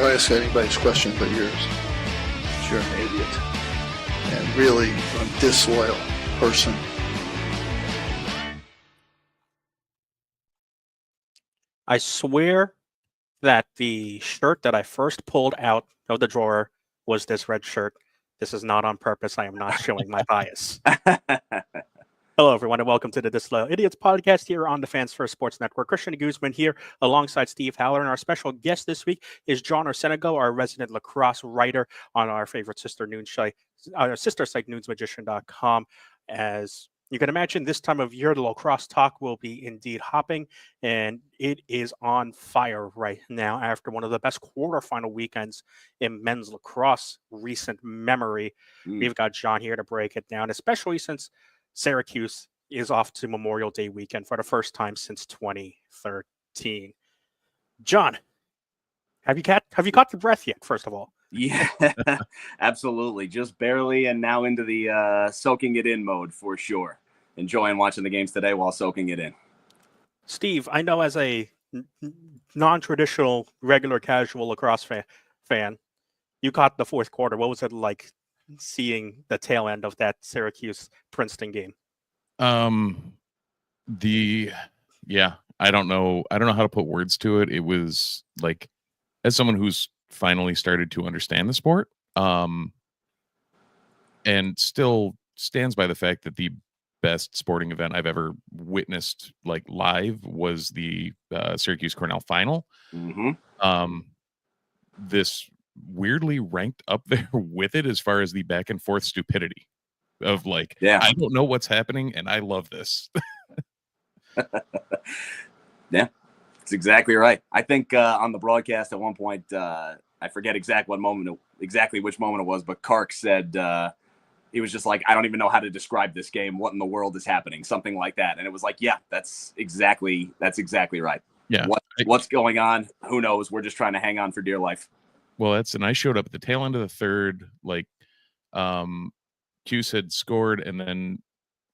I'll ask anybody's question but yours. You're an idiot. And really a disloyal person. I swear that the shirt that I first pulled out of the drawer was this red shirt. This is not on purpose. I am not showing my bias. Hello, everyone, and welcome to the Disloyal Idiots Podcast here on the Fans First Sports Network. Christian Guzman here alongside Steve Haller, and our special guest this week is John Arsenago, our resident lacrosse writer on our favorite sister site, newsmagician.com. As you can imagine, this time of year, the lacrosse talk will be indeed hopping, and it is on fire right now after one of the best quarterfinal weekends in men's lacrosse recent memory. We've got John here to break it down, especially since Syracuse is off to Memorial Day weekend for the first time since 2013. John, have you caught your breath yet, first of all? Yeah, absolutely. Just barely, and now into the soaking it in mode for sure. Enjoying watching the games today while soaking it in. Steve, I know as a non-traditional, regular, casual lacrosse fan, you caught the fourth quarter. What was it like seeing the tail end of that Syracuse-Princeton game? I don't know how to put words to it. It was like, as someone who's finally started to understand the sport, and still stands by the fact that the best sporting event I've ever witnessed, like live, was the Syracuse Cornell final. Mm-hmm. This weirdly ranked up there with it as far as the back and forth stupidity of like, I don't know what's happening and I love this. Yeah, that's exactly right. I think on the broadcast at one point, I forget exactly which moment it was, but Kark said he was just like, I don't even know how to describe this game. What in the world is happening? Something like that. And it was like, yeah, that's exactly right. Yeah. What's going on? Who knows? We're just trying to hang on for dear life. Well, and I showed up at the tail end of the third, like, Cuse had scored, and then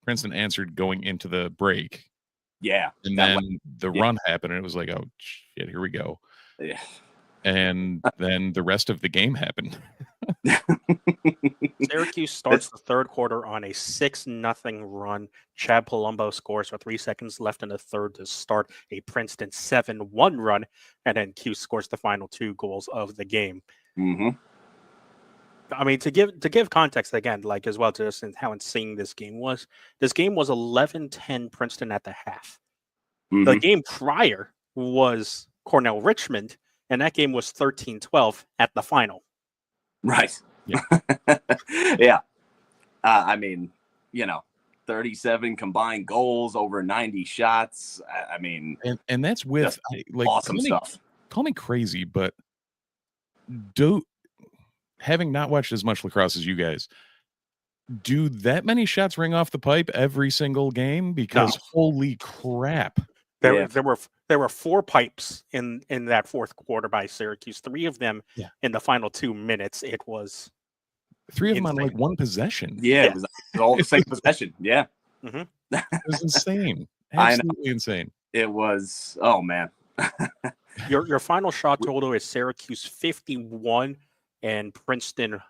Princeton answered going into the break. Yeah. And then the run happened, and it was like, oh, shit, here we go. Yeah. And then the rest of the game happened. Syracuse starts the third quarter on a 6-0 run. Chad Palumbo scores with 3 seconds left in the third to start a Princeton 7-1 run, and then Cuse scores the final 2 goals of the game. Mm-hmm. I mean, to give context again, like as well to just how insane this game was. This game was 11-10 Princeton at the half. Mm-hmm. The game prior was Cornell Richmond, and that game was 13-12 at the final. Right. Yeah. Yeah. I mean, 37 combined goals, over 90 shots. I mean, and that's with awesome stuff. Call me crazy, but having not watched as much lacrosse as you guys, do that many shots ring off the pipe every single game? Because holy crap. There were 4 pipes in that fourth quarter by Syracuse. 3 of them in the final 2 minutes. It was 3 of them on like one possession. Yeah. It was all the same possession. Yeah. Mm-hmm. It was insane. Absolutely insane. It was. Oh man. Your final shot total is Syracuse 51 and Princeton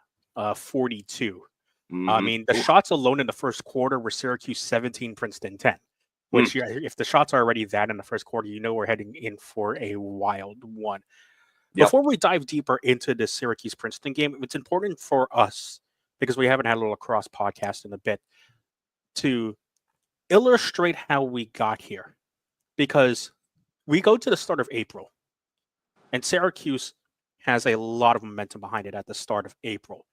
42. Mm-hmm. I mean, the shots alone in the first quarter were Syracuse 17, Princeton 10. Which, if the shots are already that in the first quarter, we're heading in for a wild one. Yep. Before we dive deeper into this Syracuse-Princeton game, it's important for us, because we haven't had a lacrosse podcast in a bit, to illustrate how we got here. Because we go to the start of April, and Syracuse has a lot of momentum behind it at the start of April.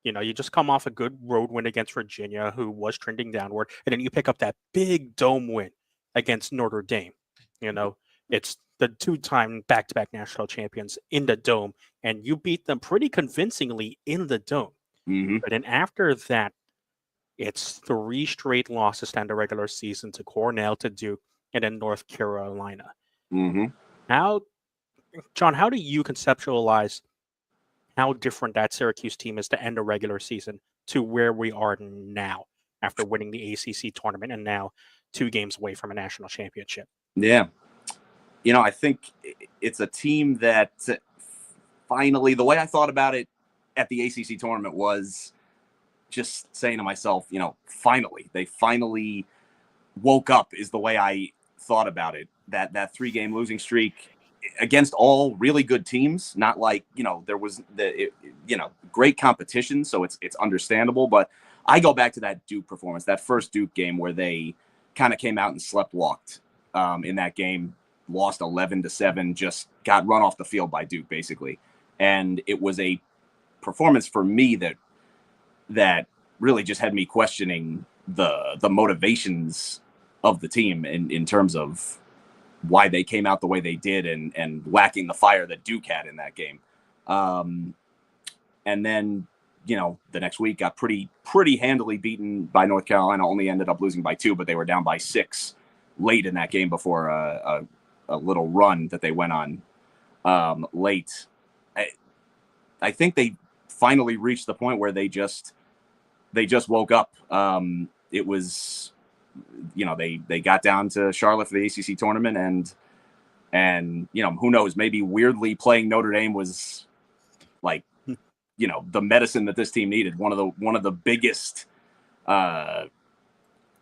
You just come off a good road win against Virginia, who was trending downward, and then you pick up that big dome win against Notre Dame. It's the 2-time back-to-back national champions in the dome, and you beat them pretty convincingly in the dome. Mm-hmm. But then after that, it's 3 straight losses to end the regular season to Cornell, to Duke, and then North Carolina. Mm-hmm. John, how do you conceptualize how different that Syracuse team is to end a regular season to where we are now after winning the ACC tournament and now 2 games away from a national championship? Yeah. I think it's a team that finally, the way I thought about it at the ACC tournament was just saying to myself, they finally woke up is the way I thought about it. That 3-game losing streak against all really good teams, not like, there was great competition. So it's understandable, but I go back to that Duke performance, that first Duke game where they kind of came out and sleepwalked in that game, lost 11-7, just got run off the field by Duke basically. And it was a performance for me that really just had me questioning the motivations of the team in terms of why they came out the way they did and lacking the fire that Duke had in that game. And then, the next week got pretty handily beaten by North Carolina, only ended up losing by 2, but they were down by 6 late in that game before a little run that they went on late. I think they finally reached the point where they just woke up. It was, they got down to Charlotte for the ACC tournament, and who knows, maybe weirdly playing Notre Dame was like, the medicine that this team needed. One of the biggest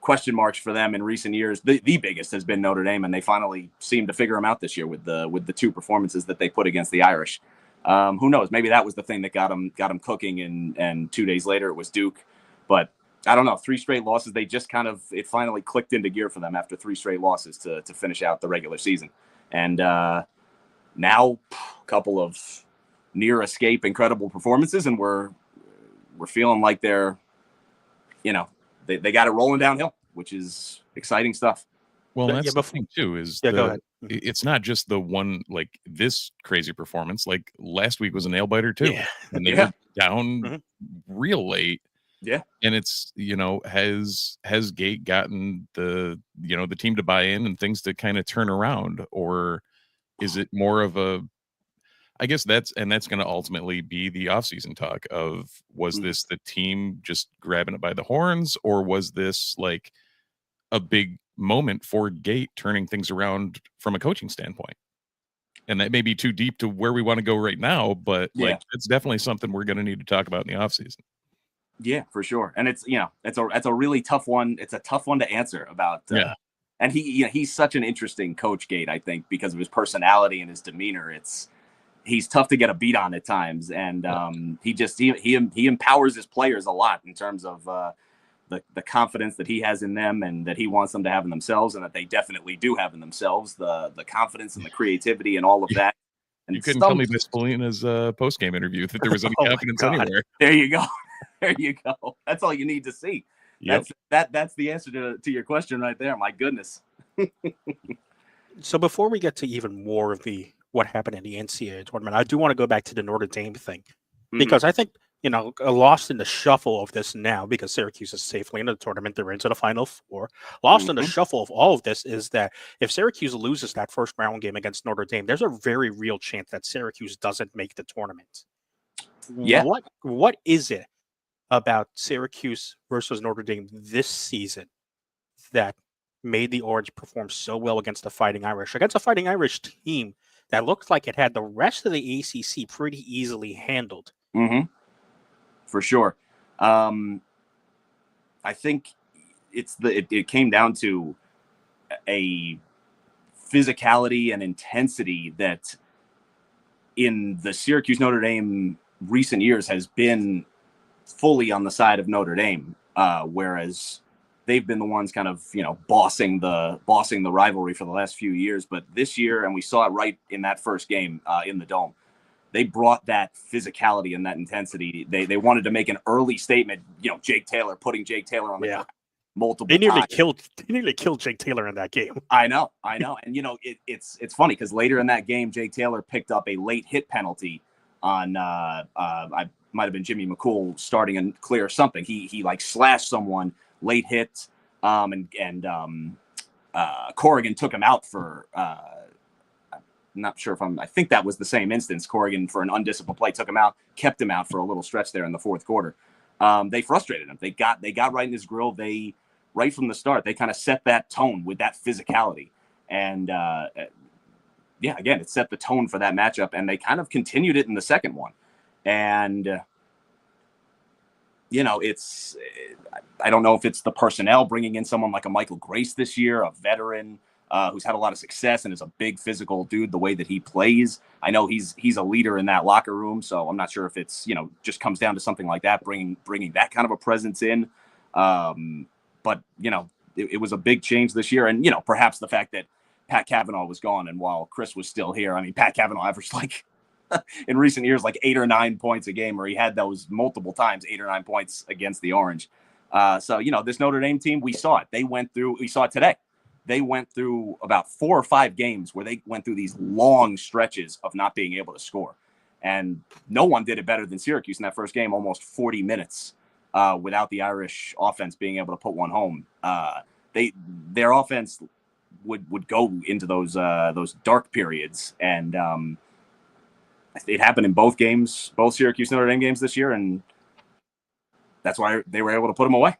question marks for them in recent years. The biggest has been Notre Dame, and they finally seemed to figure them out this year with the 2 performances that they put against the Irish. Who knows? Maybe that was the thing that got them cooking, and 2 days later it was Duke. But I don't know. 3 straight losses. They just it finally clicked into gear for them after 3 straight losses to finish out the regular season. And now a couple of near escape incredible performances, and we're feeling like they're, they got it rolling downhill, which is exciting stuff. Well, that's the thing too, is go ahead. It's not just the one, like this crazy performance. Like last week was a nail biter too, and they were down real late. Yeah, and it's has Gate gotten the team to buy in and things to kind of turn around, or is it more of a? I guess that's going to ultimately be the offseason talk of, was this the team just grabbing it by the horns, or was this like a big moment for Gate turning things around from a coaching standpoint? And that may be too deep to where we want to go right now, but like it's definitely something we're going to need to talk about in the offseason. Yeah, for sure. And it's, it's a really tough one. It's a tough one to answer about. And he's such an interesting coach, Gate, I think, because of his personality and his demeanor. He's tough to get a beat on at times. And he empowers his players a lot in terms of the confidence that he has in them and that he wants them to have in themselves, and that they definitely do have in themselves, the confidence and the creativity and all of that. And you couldn't tell me Miss Polina's post-game interview that there was any confidence anywhere. There you go. There you go. That's all you need to see. Yep. That's the answer to your question right there. My goodness. So before we get to even more of what happened in the NCAA tournament, I do want to go back to the Notre Dame thing, because I think, lost in the shuffle of this now, because Syracuse is safely in the tournament, they're into the Final Four. Lost in the shuffle of all of this is that if Syracuse loses that first round game against Notre Dame, there's a very real chance that Syracuse doesn't make the tournament. Yeah. What is it about Syracuse versus Notre Dame this season that made the Orange perform so well against a Fighting Irish team that looked like it had the rest of the ACC pretty easily handled? For sure. I think it came down to a physicality and intensity that in the Syracuse Notre Dame recent years has been fully on the side of Notre Dame, whereas they've been the ones kind of, bossing the rivalry for the last few years. But this year, and we saw it right in that first game in the Dome, they brought that physicality and that intensity. They wanted to make an early statement, putting Jake Taylor on the ground multiple They nearly times. killed Jake Taylor in that game. I know. And, it's funny because later in that game, Jake Taylor picked up a late hit penalty on, I might have been Jimmy McCool starting and clear something. He like slashed someone, late hit, and Corrigan took him out for, I'm not sure I think that was the same instance. Corrigan, for an undisciplined play, took him out, kept him out for a little stretch there in the fourth quarter. They frustrated him. They got right in his grill. Right from the start, they kind of set that tone with that physicality. And yeah, again, it set the tone for that matchup, and they kind of continued it in the second one. And, I don't know if it's the personnel bringing in someone like a Michael Grace this year, a veteran who's had a lot of success and is a big physical dude, the way that he plays. I know he's a leader in that locker room, so I'm not sure if it's, just comes down to something like that, bringing that kind of a presence in. But, it was a big change this year. And, perhaps the fact that Pat Cavanaugh was gone, and while Chris was still here, I mean, Pat Cavanaugh averaged in recent years, 8 or 9 points a game, or he had those multiple times, 8 or 9 points against the Orange. So, this Notre Dame team, we saw it. We saw it today. They went through about 4 or 5 games where they went through these long stretches of not being able to score. And no one did it better than Syracuse in that first game, almost 40 minutes without the Irish offense being able to put one home. Their offense would go into those dark periods, and it happened in both games, both Syracuse Notre Dame games this year, and that's why they were able to put them away.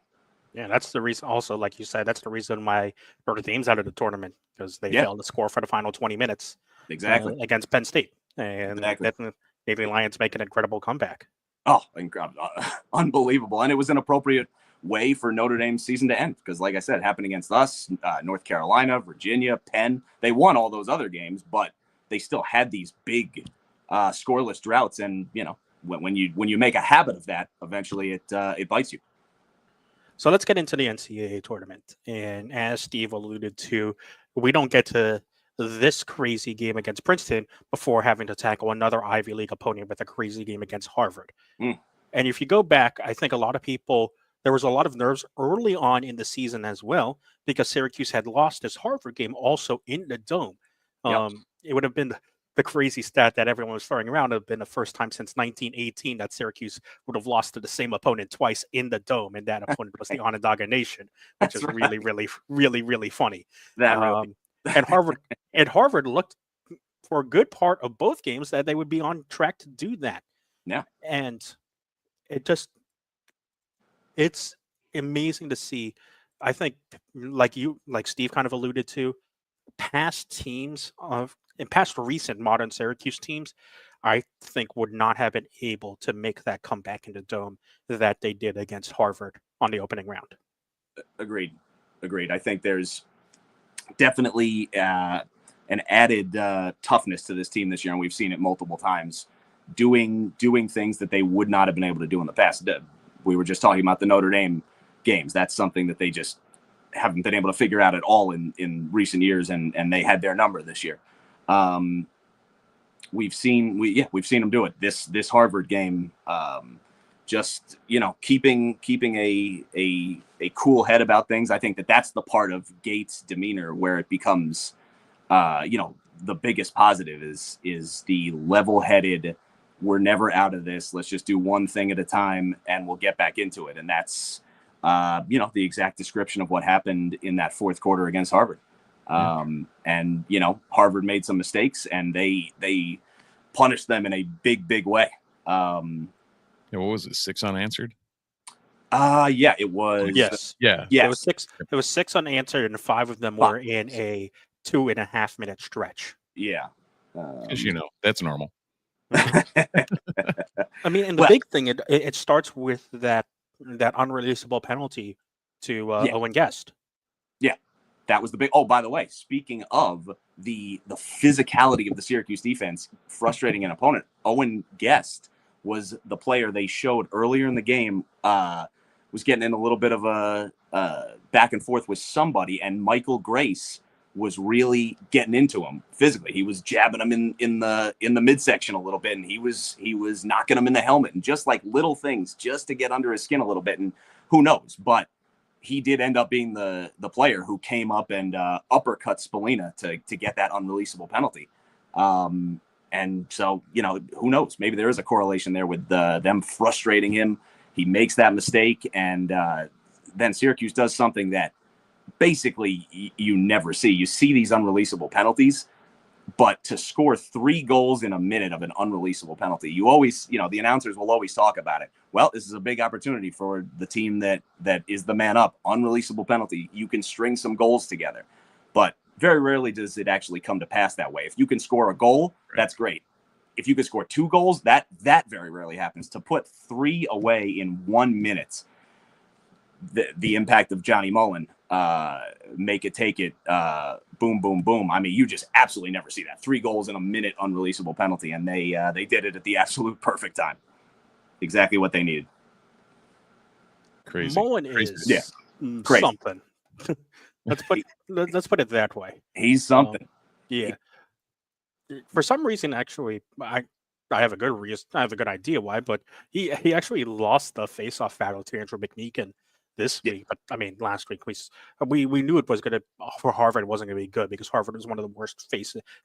Yeah, that's the reason. Also, like you said, that's the reason why Notre Dame's out of the tournament, because they failed to score for the final 20 minutes. Exactly. Against Penn State, and the Navy Lions make an incredible comeback. Oh, incredible, unbelievable, and it was an appropriate way for Notre Dame's season to end, because, like I said, it happened against us, North Carolina, Virginia, Penn. They won all those other games, but they still had these big scoreless droughts, and when you make a habit of that, eventually it bites you. So let's get into the NCAA tournament. And as Steve alluded to, we don't get to this crazy game against Princeton before having to tackle another Ivy League opponent with a crazy game against Harvard. And if you go back, I think a lot of people, there was a lot of nerves early on in the season as well, because Syracuse had lost this Harvard game also in the Dome. It would have been the crazy stat that everyone was throwing around. It would have been the first time since 1918 that Syracuse would have lost to the same opponent twice in the Dome, and that opponent was the Onondaga Nation, which is really, really, really, really funny. And Harvard looked for a good part of both games that they would be on track to do that. Yeah, and it's amazing to see. I think, like Steve kind of alluded to, past recent modern Syracuse teams, I think would not have been able to make that comeback in the Dome that they did against Harvard on the opening round. Agreed. I think there's definitely an added toughness to this team this year, and we've seen it multiple times, doing things that they would not have been able to do in the past. We were just talking about the Notre Dame games. That's something that they just haven't been able to figure out at all in recent years, and they had their number this year. We've seen them do it. This Harvard game, just keeping a cool head about things. I think that's the part of Gates' demeanor where it becomes the biggest positive is the level-headed, we're never out of this, let's just do one thing at a time and we'll get back into it. And that's the exact description of what happened in that fourth quarter against Harvard. And Harvard made some mistakes, and they punished them in a big way. What was it? 6 unanswered? It was. Yes. Yeah. It was 6. It was 6 unanswered, and 5 of them were in a 2.5 minute stretch. Yeah. Because that's normal. I mean, and the big thing, it starts with that unreleasable penalty to Owen Guest. Yeah. That was the big. Oh, by the way, speaking of the physicality of the Syracuse defense frustrating an opponent, Owen Guest was the player they showed earlier in the game, was getting in a little bit of a back and forth with somebody, and Michael Grace was really getting into him physically. He was jabbing him in the midsection a little bit, and he was knocking him in the helmet, and just like little things just to get under his skin a little bit. And who knows, but he did end up being the player who came up and uppercut Spallina to get that unreleasable penalty. And so, who knows? Maybe there is a correlation there with them frustrating him. He makes that mistake, and then Syracuse does something that basically you never see. You see these unreleasable penalties, but to score 3 goals in a minute of an unreleasable penalty, you always, the announcers will always talk about it. Well, this is a big opportunity for the team that is the man up. Unreleasable penalty. You can string some goals together. But very rarely does it actually come to pass that way. If you can score a goal, that's great. If you could score 2 goals, that very rarely happens. To put 3 away in 1 minute, the impact of Johnny Mullen, make it, take it, boom, boom, boom. I mean, you just absolutely never see that. 3 goals in a minute, unreleasable penalty, and they did it at the absolute perfect time. Exactly what they needed. Crazy. Mullen is something. let's put it that way. He's something. Yeah. For some reason, actually, I have a good reason. I have a good idea why, but he actually lost the face-off battle to Andrew McMeekin this week. But I mean, last week we knew it was going to for Harvard. It wasn't going to be good because Harvard was one of the worst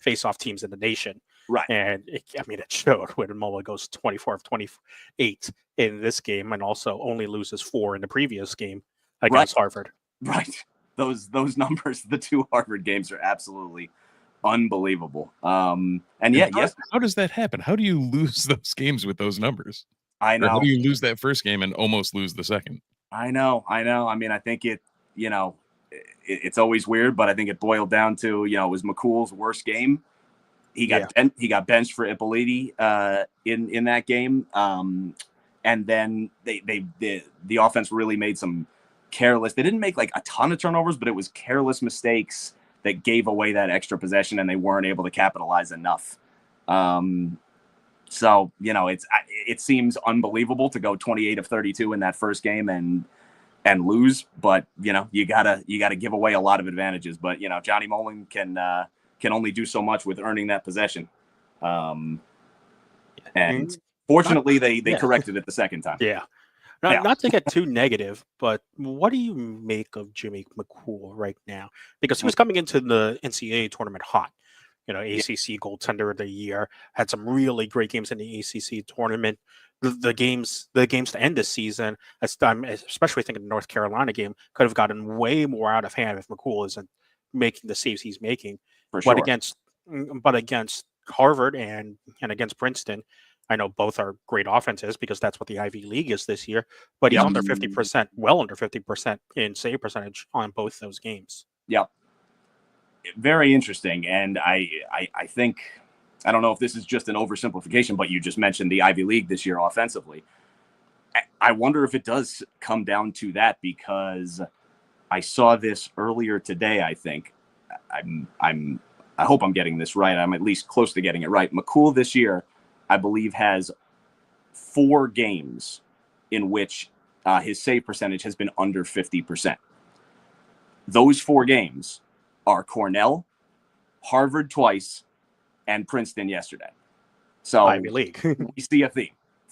face-off teams in the nation. Right. And it showed when Mullen goes 24 of 28 in this game, and also only loses 4 in the previous game against Harvard. Right. Those numbers, the 2 Harvard games are absolutely unbelievable. And how does that happen? How do you lose those games with those numbers? I know. Or how do you lose that first game and almost lose the second? I know. I mean, I think it's always weird, but I think it boiled down to, it was McCool's worst game. He got benched for Ippoliti in that game. And then the offense really made some careless. They didn't make like a ton of turnovers, but it was careless mistakes that gave away that extra possession, and they weren't able to capitalize enough. So, it seems unbelievable to go 28 of 32 in that first game and lose, but you gotta give away a lot of advantages. But Johnny Mullen can only do so much with earning that possession. And fortunately, they corrected it the second time. Yeah. Not to get too negative, but what do you make of Jimmy McCool right now? Because he was coming into the NCAA tournament hot. ACC goaltender of the year, had some really great games in the ACC tournament. The games to end this season, especially thinking the North Carolina game, could have gotten way more out of hand if McCool isn't making the saves he's making. For sure. But against Harvard and against Princeton, I know both are great offenses because that's what the Ivy League is this year. But he's under 50%, well under 50% in save percentage on both those games. Yep. Very interesting. And I think, I don't know if this is just an oversimplification, but you just mentioned the Ivy League this year offensively. I wonder if it does come down to that, because I saw this earlier today. I think I hope I'm getting this right. I'm at least close to getting it right. McCool this year, I believe, has 4 games in which his save percentage has been under 50%. Those 4 games are Cornell, Harvard twice, and Princeton yesterday. So Ivy League. We see a theme.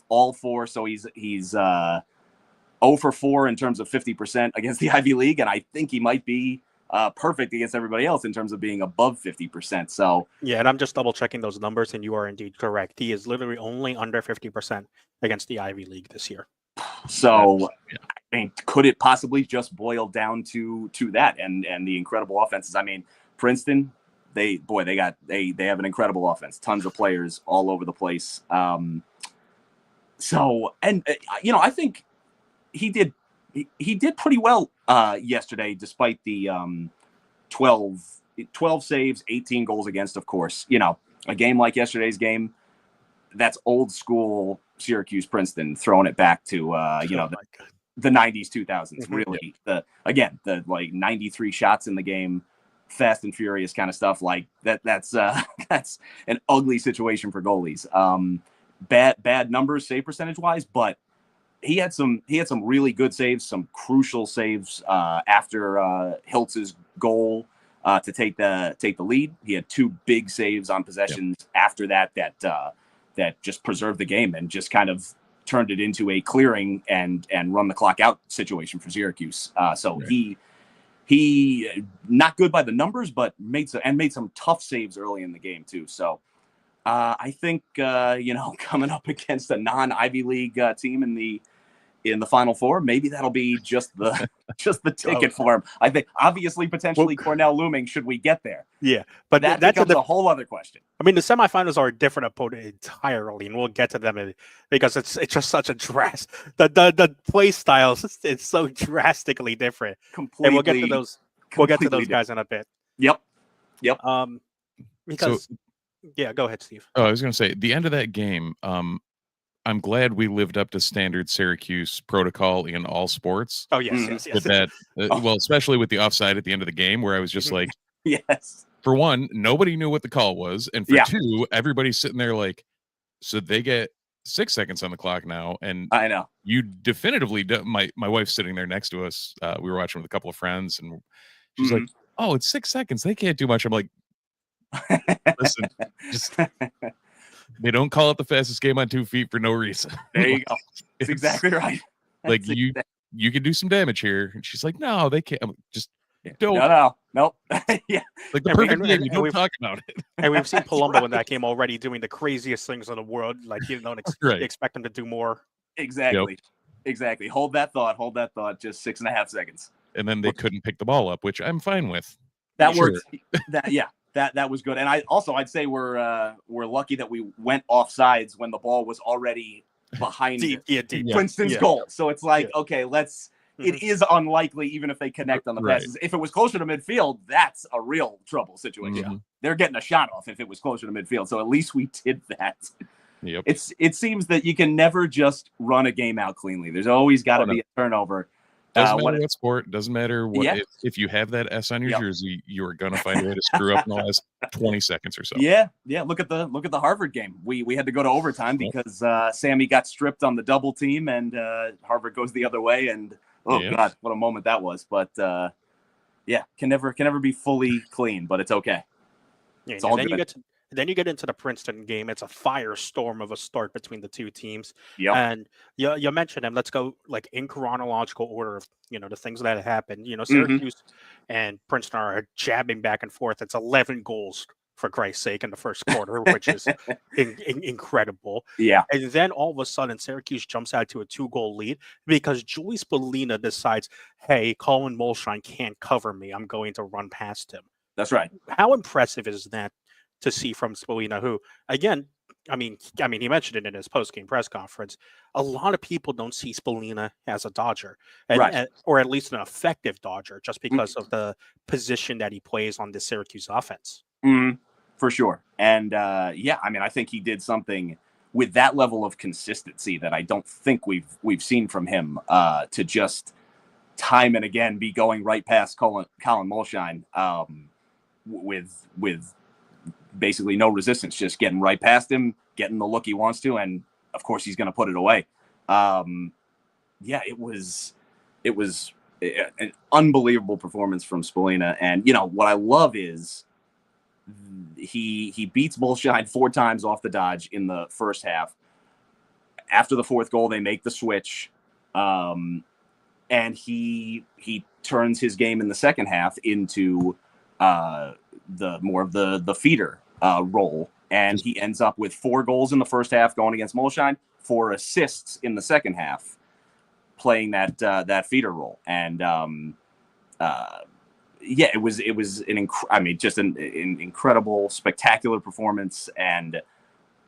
All 4. So he's 0 for 4 in terms of 50% against the Ivy League, and I think he might be perfect against everybody else in terms of being above 50%. So yeah, and I'm just double checking those numbers, and you are indeed correct. He is literally only under 50% against the Ivy League this year. So, I mean, could it possibly just boil down to that and the incredible offenses? I mean, Princeton, they have an incredible offense, tons of players all over the place. I think he did pretty well yesterday, despite the 12 saves, 18 goals against. Of course, a game like yesterday's game, that's old school Syracuse Princeton, throwing it back to the 90s, 2000s. Really, the 93 shots in the game, fast and furious kind of stuff like that. That's an ugly situation for goalies. Bad numbers save percentage wise, but he had some really good saves, some crucial saves after Hiltz's goal to take the lead. He had 2 big saves on possessions after that just preserved the game and just kind of turned it into a clearing and run the clock out situation for Syracuse. He not good by the numbers, but made some tough saves early in the game too. So I think coming up against a non-Ivy League team in the Final Four, maybe that'll be just the ticket for him. I think obviously potentially Cornell looming should we get there. Yeah, but that becomes a whole other question. I mean, the semifinals are a different opponent entirely, and we'll get to them because it's just such a the play styles. It's so drastically different. Completely. And we'll get to those. We'll get to those guys in a bit. Yep. Yep. Because yeah, go ahead, Steve. Oh, I was going to say the end of that game. I'm glad we lived up to standard Syracuse protocol in all sports. Oh yes, Mhm. yes, yes. With that, well, especially with the offside at the end of the game, where I was just like, Yes. for one, nobody knew what the call was, and for Yeah. two, everybody's sitting there like, so they get 6 seconds on the clock now, and I know. you definitively my wife's sitting there next to us. We were watching with a couple of friends, and she's like, "Oh, it's 6 seconds. They can't do much." I'm like, "Listen, just they don't call it the fastest game on 2 feet for no reason." There you go. That's exactly right. Like That's you can do some damage here. And she's like, "No, they can't." I'm like, just don't. Nope. Yeah. Like the And we- perfect and- game. and- You and don't we've- talk about it. And we've seen That's Palumbo right. in that game already doing the craziest things in the world. Like you don't Right. expect him to do more. Exactly. Exactly. Hold that thought. Just 6.5 seconds. And then they couldn't pick the ball up, which I'm fine with. That Sure. worked. That was good. And I'd say we're lucky that we went offsides when the ball was already behind Deep. Princeton's Yeah. goal. So it's like, Yeah. okay, Mhm. it is unlikely even if they connect on the Right. passes. If it was closer to midfield, that's a real trouble situation. Mhm. They're getting a shot off if it was closer to midfield. So at least we did that. Yep. It seems that you can never just run a game out cleanly. There's always got to be a turnover. Doesn't matter what sport. Doesn't matter what. Yeah. If you have that S on your Yep. jersey, you are gonna find a way to screw up in the last 20 seconds or so. Yeah. Look at the Harvard game. We had to go to overtime because Sammy got stripped on the double team, and Harvard goes the other way. And God, what a moment that was! But can never be fully clean, but it's okay. Yeah, It's and all then good. you get into the Princeton game. It's a firestorm of a start between the two teams. Yep. And you mentioned them. Let's go like in chronological order of the things that happened. Mm-hmm. Syracuse and Princeton are jabbing back and forth. It's 11 goals for Christ's sake in the first quarter, which is incredible. Yeah. And then all of a sudden, Syracuse jumps out to a 2-goal lead because Julie Spallina decides, "Hey, Colin Molshine can't cover me. I'm going to run past him." That's right. How impressive is that to see from Spallina, who, again, I mean, he mentioned it in his post-game press conference. A lot of people don't see Spallina as a dodger, Right. or at least an effective dodger, just because of the position that he plays on the Syracuse offense. For sure. And I think he did something with that level of consistency that I don't think we've seen from him to just time and again be going right past Colin Molshine with basically no resistance, just getting right past him, getting the look he wants to, and of course he's going to put it away. It was an unbelievable performance from Spallina. And what I love is he beats Molshine 4 times off the dodge in the first half. After the 4th goal, they make the switch, and he turns his game in the second half into the more of the feeder role, and he ends up with 4 goals in the first half going against Molshine, 4 assists in the second half, playing that feeder role. And it was an incredible, spectacular performance, and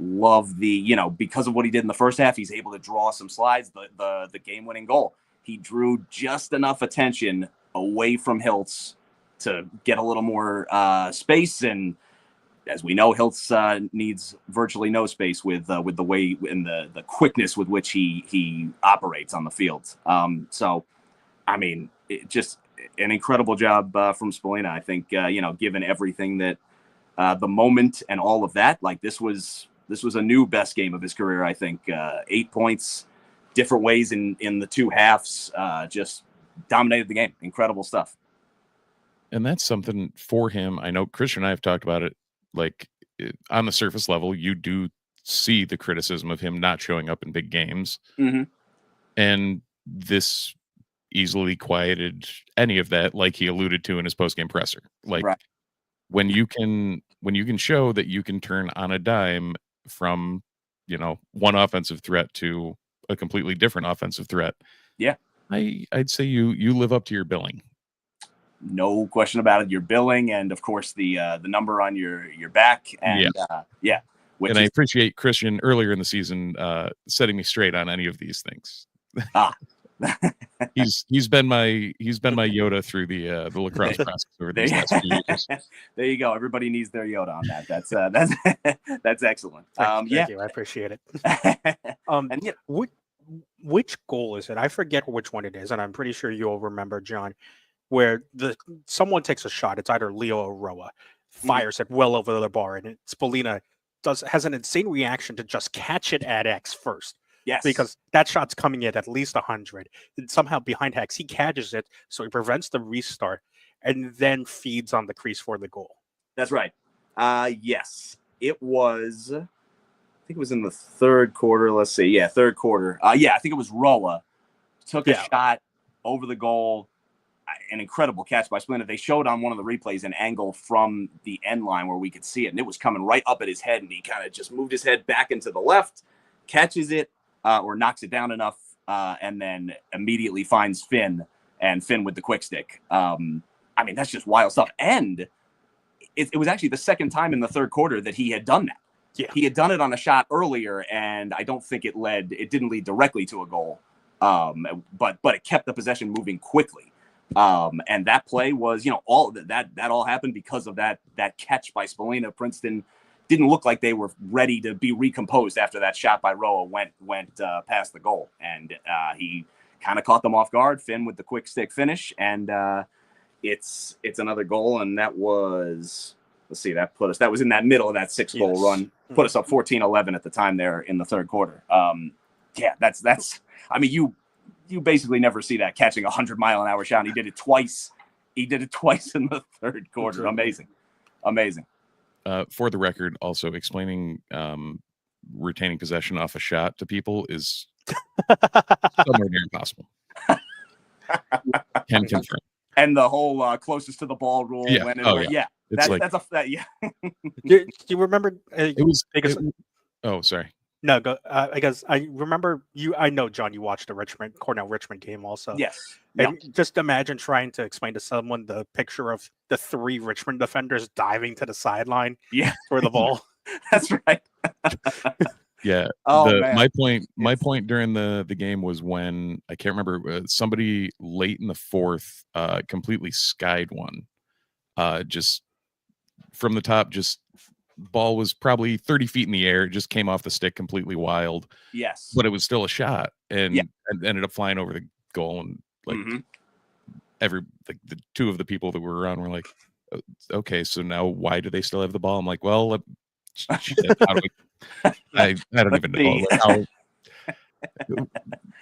love because of what he did in the first half, he's able to draw some slides. The game-winning goal, he drew just enough attention away from Hiltz to get a little more space, and as we know, Hiltz needs virtually no space with the way and the quickness with which he operates on the field. Just an incredible job from Spallina. I think given everything that the moment and all of that, like this was a new best game of his career. I think 8 points, different ways in the 2 halves, just dominated the game. Incredible stuff. And that's something for him. I know Christian and I have talked about it. Like on the surface level, you do see the criticism of him not showing up in big games. Mm-hmm. And this easily quieted any of that, like he alluded to in his post-game presser. Like right. when you can show that you can turn on a dime from, one offensive threat to a completely different offensive threat. Yeah. I'd say you live up to your billing. No question about it. Your billing, and of course the number on your back, and And I appreciate Christian earlier in the season setting me straight on any of these things. He's been my Yoda through the lacrosse process over these last few years. There you go. Everybody needs their Yoda on that. That's excellent. Thank you. I appreciate it. And yeah, which goal is it? I forget which one it is, and I'm pretty sure you'll remember, John, where someone takes a shot. It's either Leo or Roa, fires it well over the bar, and Spolina has an insane reaction to just catch it at X first. yes, Because that shot's coming in at least 100. And somehow behind Hex, he catches it, so he prevents the restart, and then feeds on the crease for the goal. that's right. Yes, it was. I think it was in the third quarter. Let's see. Yeah, third quarter. Yeah, I think it was Roa took a shot over the goal. An incredible catch by Splenda. They showed on one of the replays an angle from the end line where we could see it, and it was coming right up at his head, and he kind of just moved his head back into the left, catches it, or knocks it down enough, and then immediately finds Finn, and Finn with the quick stick. I mean, that's just wild stuff. And it was actually the second time in the third quarter that he had done that. Yeah. He had done it on a shot earlier, and I don't think it didn't lead directly to a goal, but it kept the possession moving quickly. And that play was, all that all happened because of that catch by Spolina. Princeton didn't look like they were ready to be recomposed after that shot by Roa went past the goal, and he kind of caught them off guard. Finn with the quick stick finish, and it's another goal, and that was, let's see, that was in that middle of that 6-goal run, put us up 14-11 at the time there in the third quarter. Yeah, that's I mean, you basically never see that catching 100-mile-an-hour shot. And he did it twice. He did it twice in the third quarter. Amazing. For the record, also explaining retaining possession off a shot to people is somewhere near impossible. Can confirm. And the whole closest to the ball rule. Yeah. That's Do you remember? Oh, sorry. No, go. I guess I remember you. I know, John, you watched the Cornell Richmond game also. Yes. And just imagine trying to explain to someone the picture of the 3 Richmond defenders diving to the sideline for the ball. That's right. Yeah. Man. My point during the game was when, I can't remember, somebody late in the fourth completely skied one. Just from the top, ball was probably 30 feet in the air. It just came off the stick completely wild. Yes. But it was still a shot, and ended up flying over the goal. And the 2 of the people that were around were like, okay, so now why do they still have the ball? I'm like, well, I don't even know. Like,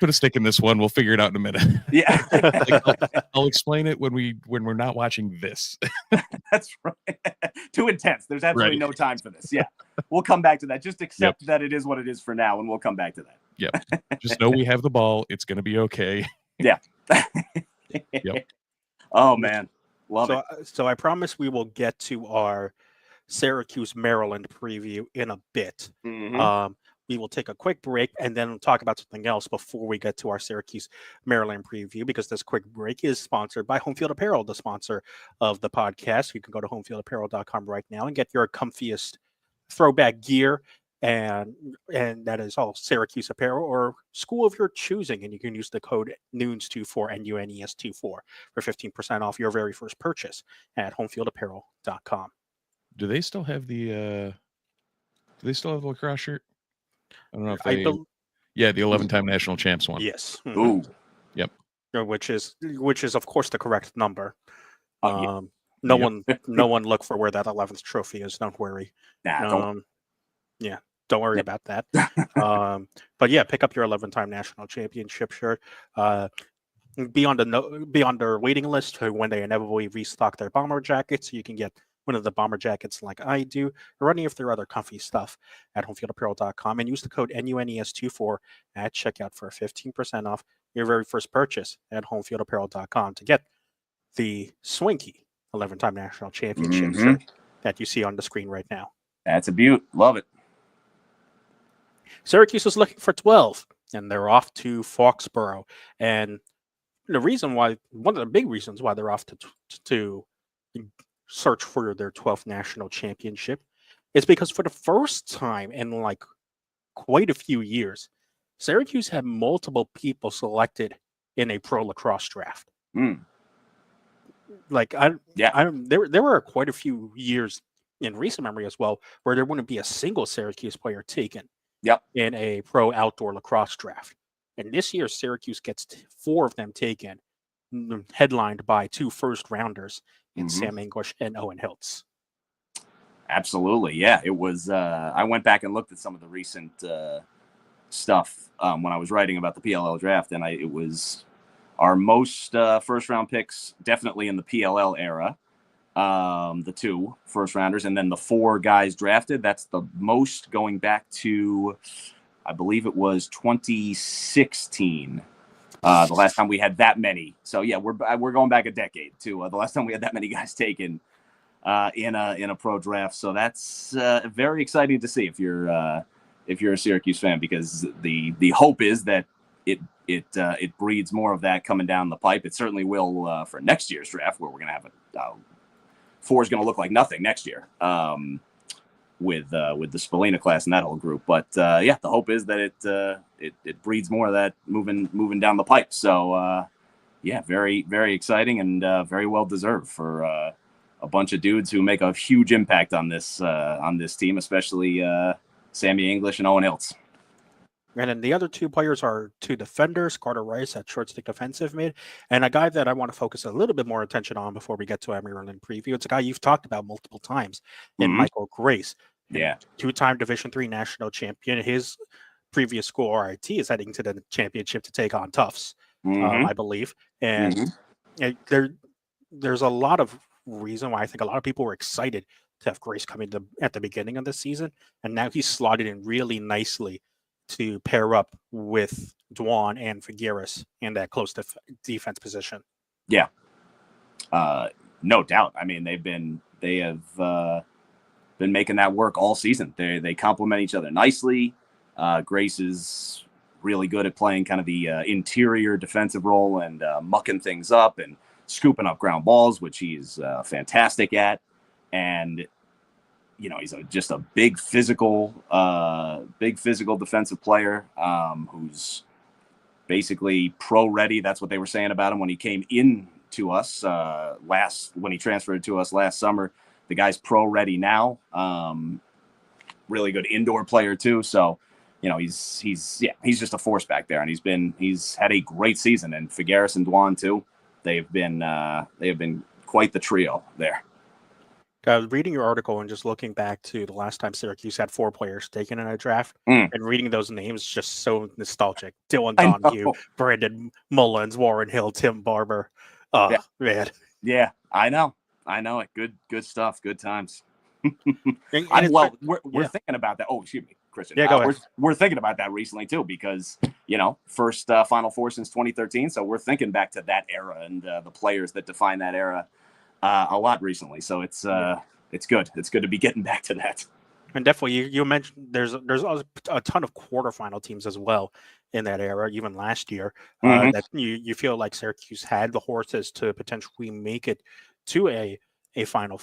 put a stick in this one. We'll figure it out in a minute. Yeah. I'll explain it when we're not watching this. That's right. Too intense. There's absolutely no time for this. Yeah. We'll come back to that. Just accept that it is what it is for now, and we'll come back to that. Yep. Just know we have the ball. It's going to be okay. Yeah. Yep. Oh, man. Love it. So I promise we will get to our Syracuse, Maryland preview in a bit. We will take a quick break and then talk about something else before we get to our Syracuse, Maryland preview, because this quick break is sponsored by Home Field Apparel, the sponsor of the podcast. You can go to homefieldapparel.com right now and get your comfiest throwback gear, and that is all Syracuse apparel or school of your choosing, and you can use the code NUNES24, NUNES24, for 15% off your very first purchase at homefieldapparel.com. Do they still have the lacrosse shirt? I don't know if they. The 11-time national champs one. Yes. Ooh. Yep. Which is of course the correct number. No one look for where that 11th trophy is. Don't worry. Don't worry about that. But yeah, pick up your 11-time national championship shirt. Be on their waiting list when they inevitably restock their bomber jackets, so you can get one of the bomber jackets like I do, or any of their other comfy stuff at homefieldapparel.com, and use the code NUNES24 at checkout for 15% off your very first purchase at homefieldapparel.com to get the swanky 11-time national championship shirt that you see on the screen right now. That's a beaut. Love it. Syracuse is looking for 12, and they're off to Foxborough. And one of the big reasons why they're off to search for their 12th national championship is because for the first time in like quite a few years, Syracuse had multiple people selected in a pro lacrosse draft. Mm. Like there were quite a few years in recent memory as well where there wouldn't be a single Syracuse player taken in a pro outdoor lacrosse draft. And this year, Syracuse gets 4 of them taken, headlined by 2 first-rounders in Sam English and Owen Hiltz. Absolutely, yeah. It was. I went back and looked at some of the recent stuff when I was writing about the PLL draft, and it was our most first-round picks, definitely in the PLL era. The 2 first-rounders, and then the 4 guys drafted. That's the most going back to, I believe it was 2016, the last time we had that many. So yeah, we're going back a decade to the last time we had that many guys taken in a pro draft. So that's very exciting to see if you're a Syracuse fan, because the hope is that it breeds more of that coming down the pipe. It certainly will for next year's draft, where we're going to have 4 is going to look like nothing next year. With the Spallina class and that whole group, but the hope is that it breeds more of that moving down the pipe. So very, very exciting, and very well deserved for a bunch of dudes who make a huge impact on this team, especially Sammy English and Owen Hiltz. And then the other 2 players are 2 defenders, Carter Rice at short stick defensive mid, and a guy that I want to focus a little bit more attention on before we get to our Maryland preview. It's a guy you've talked about multiple times in Michael Grace. Yeah. 2-time Division III national champion. His previous school, RIT, is heading to the championship to take on Tufts, I believe. And there's a lot of reason why I think a lot of people were excited to have Grace come in at the beginning of the season. And now he's slotted in really nicely to pair up with Dwan and Figueres in that close defense position. Yeah. No doubt. I mean, they have been making that work all season. They complement each other nicely. Grace is really good at playing kind of the interior defensive role and mucking things up and scooping up ground balls, which he's fantastic at. And he's just a big physical defensive player who's basically pro ready. That's what they were saying about him when he came in to us when he transferred to us last summer. The guy's pro ready now. Really good indoor player too. So, he's just a force back there, and he's had a great season. And Figueres and Dwan too. They have been quite the trio there. Reading your article and just looking back to the last time Syracuse had 4 players taken in a draft, and reading those names just so nostalgic. Dylan Donahue, Brandon Mullins, Warren Hill, Tim Barber. Man. Yeah, I know it. Good stuff. Good times. We're thinking about that. Oh, excuse me, Christian. Yeah, go ahead. We're thinking about that recently too, because first Final Four since 2013. So we're thinking back to that era and the players that define that era a lot recently. So it's good. It's good to be getting back to that. And definitely, you mentioned there's a ton of quarterfinal teams as well in that era, even last year. That you feel like Syracuse had the horses to potentially make it to a final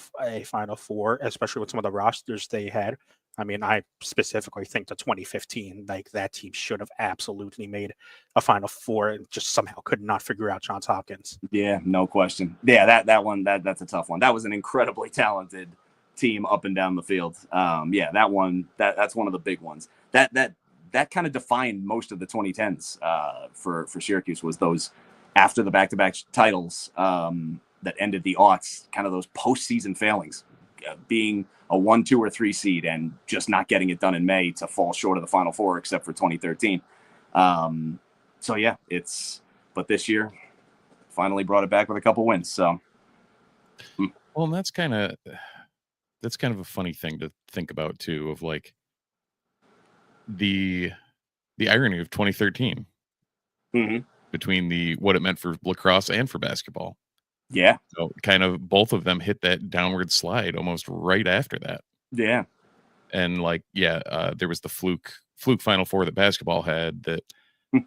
four, especially with some of the rosters they had. I mean, I specifically think the 2015, like that team should have absolutely made a Final Four and just somehow could not figure out Johns Hopkins. Yeah, no question. Yeah, that one, that's a tough one. That was an incredibly talented team up and down the field. That one, that's one of the big ones. That kind of defined most of the 2010s for Syracuse, was those after the back-to-back titles that ended the aughts, kind of those postseason failings, being a 1, 2, or 3 seed and just not getting it done in May to fall short of the Final Four, except for 2013. But this year finally brought it back with a couple wins. So, well, and that's kind of a funny thing to think about too, of like the irony of 2013 between what it meant for lacrosse and for basketball. Yeah. So kind of both of them hit that downward slide almost right after that. Yeah. And there was the fluke Final Four that basketball had that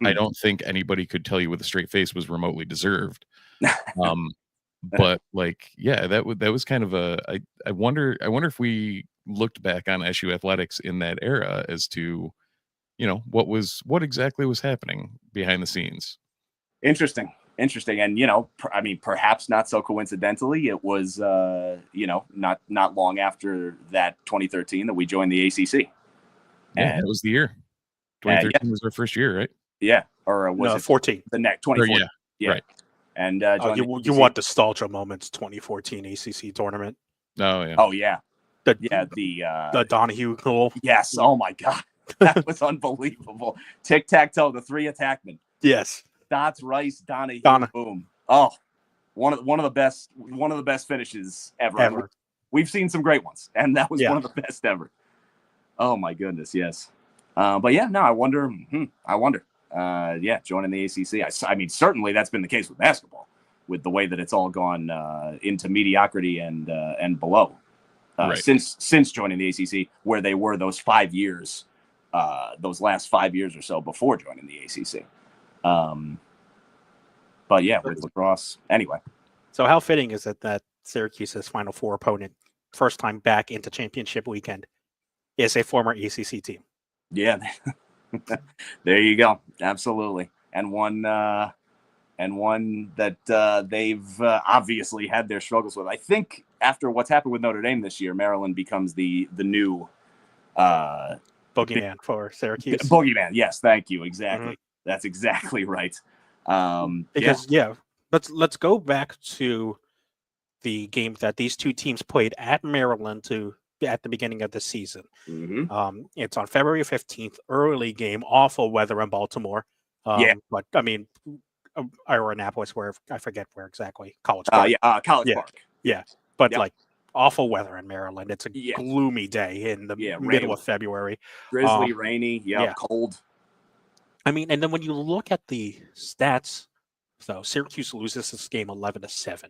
I don't think anybody could tell you with a straight face was remotely deserved. But that was kind of I wonder if we looked back on SU athletics in that era as to, what exactly was happening behind the scenes. Interesting. And, I mean, perhaps not so coincidentally, it was, not long after that 2013 that we joined the ACC. Yeah, that was the year. 2013 was our first year, right? Yeah. Or was it 14? The next 2014. Yeah. Right. And you want nostalgia moments, 2014 ACC tournament. Oh, yeah. Oh, yeah. The Donahue goal. Yes. Oh, my God. That was unbelievable. Tic-tac-toe, the three attackmen. Yes. Dots, Rice, Donahue, Donna. boom. Oh, one of the best finishes ever. We've seen some great ones, and that was one of the best ever. Oh my goodness, yes. But yeah, no, I wonder. Joining the ACC. I mean, certainly that's been the case with basketball, with the way that it's all gone into mediocrity and below since joining the ACC, where they were those 5 years, those last 5 years or so before joining the ACC. But yeah, with lacrosse anyway. So how fitting is it that Syracuse's Final Four opponent, first time back into championship weekend, is a former ACC team? Yeah, there you go. Absolutely, and one that they've obviously had their struggles with. I think after what's happened with Notre Dame this year, Maryland becomes the new boogeyman for Syracuse. Boogeyman, yes, thank you. Exactly, That's exactly right. Let's go back to the game that these two teams played at Maryland at the beginning of the season. It's on February 15th, early game, awful weather in Baltimore. But I mean, or Annapolis, where I forget where exactly. College Park. College Park. Yeah, but like awful weather in Maryland. It's a gloomy day in the middle of February. Drizzly, rainy, cold. I mean, and then when you look at the stats, so Syracuse loses this game 11-7.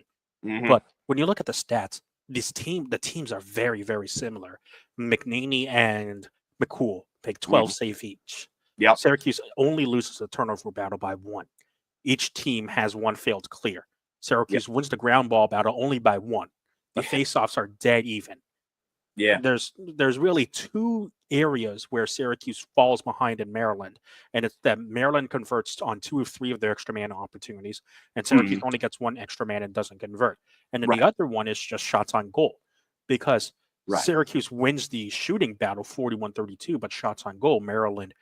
But when you look at the stats, the teams are very, very similar. McNaney and McCool take 12 saves each. Syracuse only loses the turnover battle by 1. Each team has 1 failed clear. Syracuse wins the ground ball battle only by 1. The faceoffs are dead even. There's really 2 areas where Syracuse falls behind in Maryland, and it's that Maryland converts on 2 of 3 of their extra man opportunities, and Syracuse only gets 1 extra man and doesn't convert. And then the other one is just shots on goal, because Syracuse wins the shooting battle 41-32, but shots on goal, Maryland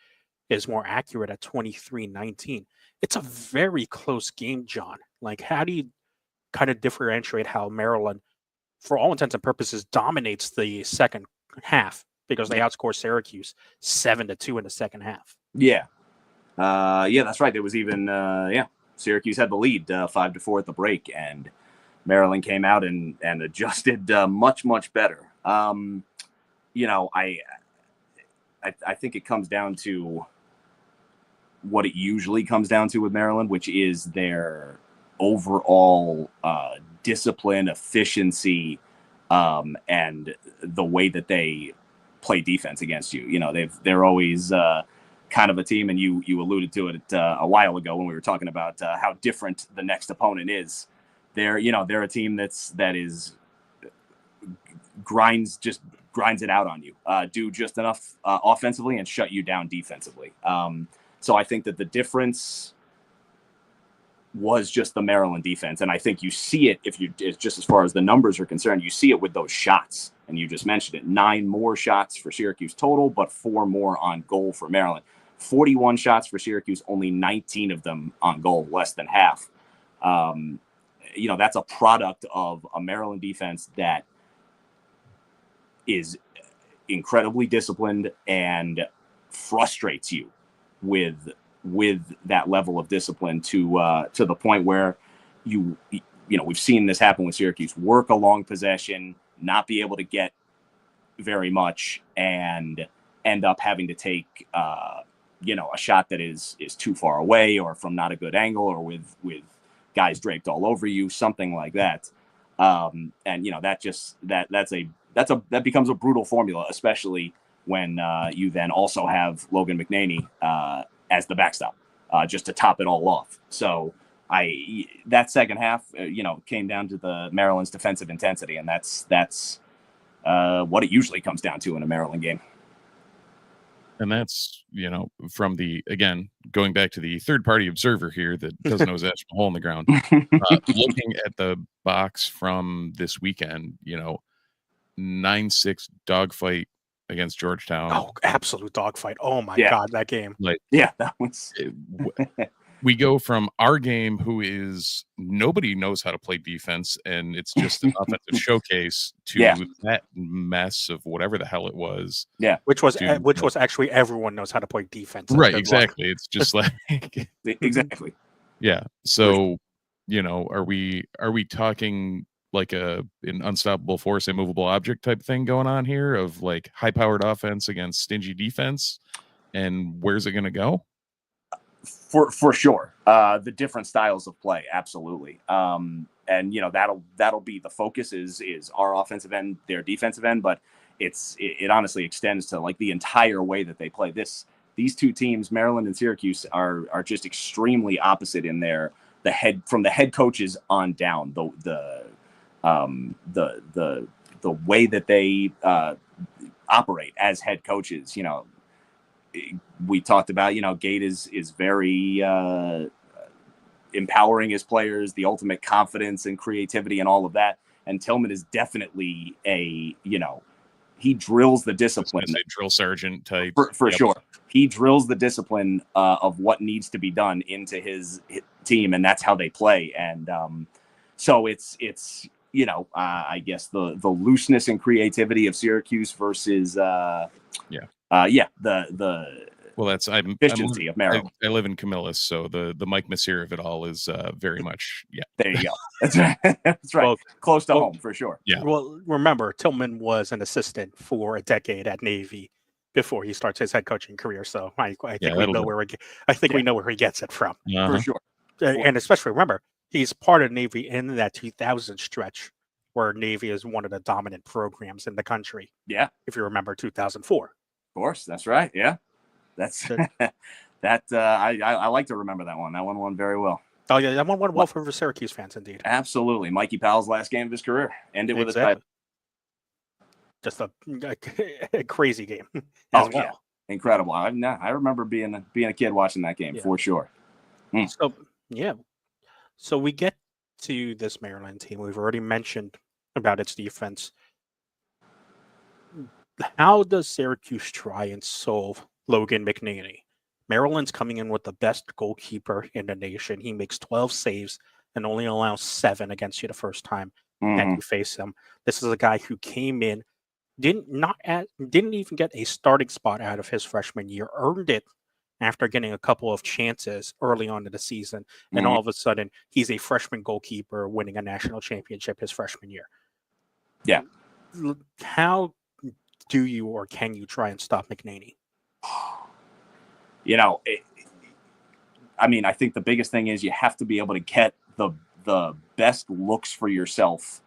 is more accurate at 23-19. It's a very close game, John. Like, how do you kind of differentiate how Maryland, for all intents and purposes, dominates the second half, because they outscore Syracuse 7-2 in the second half? That's right. There was even Syracuse had the lead 5-4 at the break, and Maryland came out and adjusted much better. I think it comes down to what it usually comes down to with Maryland, which is their overall discipline, efficiency, and the way that they play defense against you. They're always kind of a team, and you alluded to it a while ago when we were talking about how different the next opponent is. They're a team that grinds it out on you, do just enough offensively and shut you down defensively. So I think that the difference was just the Maryland defense. And I think you see it, just as far as the numbers are concerned, you see it with those shots. And you just mentioned it, 9 more shots for Syracuse total, but 4 more on goal for Maryland. 41 shots for Syracuse, only 19 of them on goal, less than half. That's a product of a Maryland defense that is incredibly disciplined and frustrates you with that level of discipline to the point where we've seen this happen with Syracuse: work a long possession, not be able to get very much, and end up having to take a shot that is too far away, or from not a good angle, or with guys draped all over you, something like that. That becomes a brutal formula, especially when you then also have Logan McNaney as the backstop, just to top it all off. So that second half, came down to the Maryland's defensive intensity, and that's what it usually comes down to in a Maryland game. And that's, from again, going back to the third party observer here that doesn't know his ass from a hole in the ground, looking at the box from this weekend, 9-6 dogfight against Georgetown. Oh, absolute dogfight. Oh my God, that game. That was. We go from our game, who is nobody knows how to play defense, and it's just an offensive showcase, to that mess of whatever the hell it was. Yeah, which was actually everyone knows how to play defense. Right, exactly. It's just like exactly. Yeah. So, are we talking like an unstoppable force, immovable object type thing going on here of like high powered offense against stingy defense, and where's it going to go? For sure. The different styles of play. Absolutely. And that'll be the focus is our offensive end, their defensive end, but it honestly extends to like the entire way that they play. These two teams, Maryland and Syracuse, are just extremely opposite in from the head coaches on down. The way that they operate as head coaches, we talked about, Gate is very empowering his players, the ultimate confidence and creativity and all of that. And Tillman is definitely he drills the discipline. Drill sergeant type. For sure. He drills the discipline of what needs to be done into his team, and that's how they play. And so it's I guess the looseness and creativity of Syracuse versus efficiency of Maryland. I live in Camillus, so the Mike Messier of it all is very much There you go. That's right. That's right. Well, close to home for sure. Yeah. Well, remember, Tillman was an assistant for a decade at Navy before he starts his head coaching career. So I think we know where we know where he gets it from. For sure. And especially remember, he's part of Navy in that 2000 stretch where Navy is one of the dominant programs in the country. Yeah. If you remember 2004. Of course. That's right. Yeah. That's that. I like to remember that one. That one won very well. Oh yeah. That one won well for Syracuse fans indeed. Absolutely. Mikey Powell's last game of his career ended with a title. Just a crazy game. Yeah. Incredible. I remember being a kid watching that game for sure. So we get to this Maryland team. We've already mentioned about its defense. How does Syracuse try and solve Logan McNaney? Maryland's coming in with the best goalkeeper in the nation. He makes 12 saves and only allows 7 against you the first time that you face him. This is a guy who came in, didn't even get a starting spot out of his freshman year, earned it after getting a couple of chances early on in the season, and all of a sudden he's a freshman goalkeeper winning a national championship his freshman year. Yeah. How do you or can you try and stop McNaney? I think the biggest thing is you have to be able to get the best looks for yourself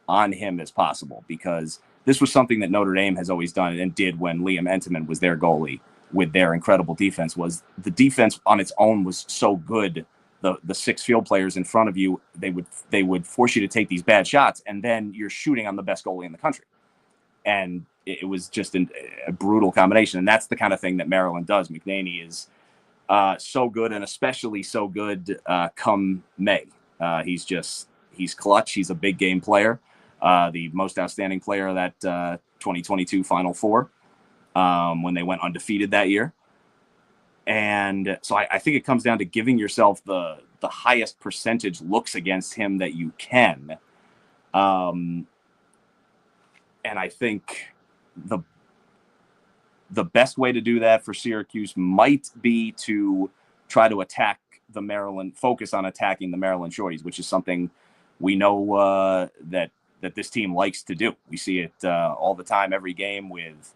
on him as possible, because this was something that Notre Dame has always done and did when Liam Entenmann was their goalie with their incredible defense. Was the defense on its own was so good. The 6 field players in front of you, they would force you to take these bad shots, and then you're shooting on the best goalie in the country. And it was just a brutal combination. And that's the kind of thing that Maryland does. McNaney is so good, and especially so good come May. He's clutch. He's a big game player. The most outstanding player of that 2022 Final Four when they went undefeated that year. And so I think it comes down to giving yourself the highest percentage looks against him that you can. And I think the best way to do that for Syracuse might be to try to focus on attacking the Maryland shorties, which is something we know that this team likes to do. We see it all the time, every game with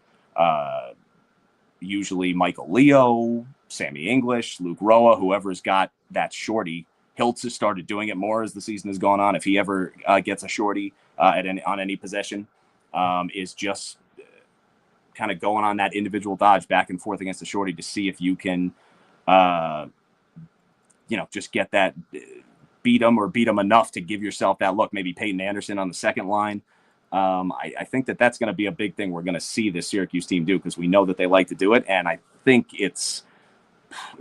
usually Michael Leo, Sammy English, Luke Roa, whoever's got that shorty. Hiltz has started doing it more as the season has gone on. If he ever gets a shorty on any possession, is just kind of going on that individual dodge back and forth against the shorty to see if you can, just get that, beat him enough to give yourself that look. Maybe Peyton Anderson on the second line. I think that's going to be a big thing we're going to see this Syracuse team do, because we know that they like to do it. And I think if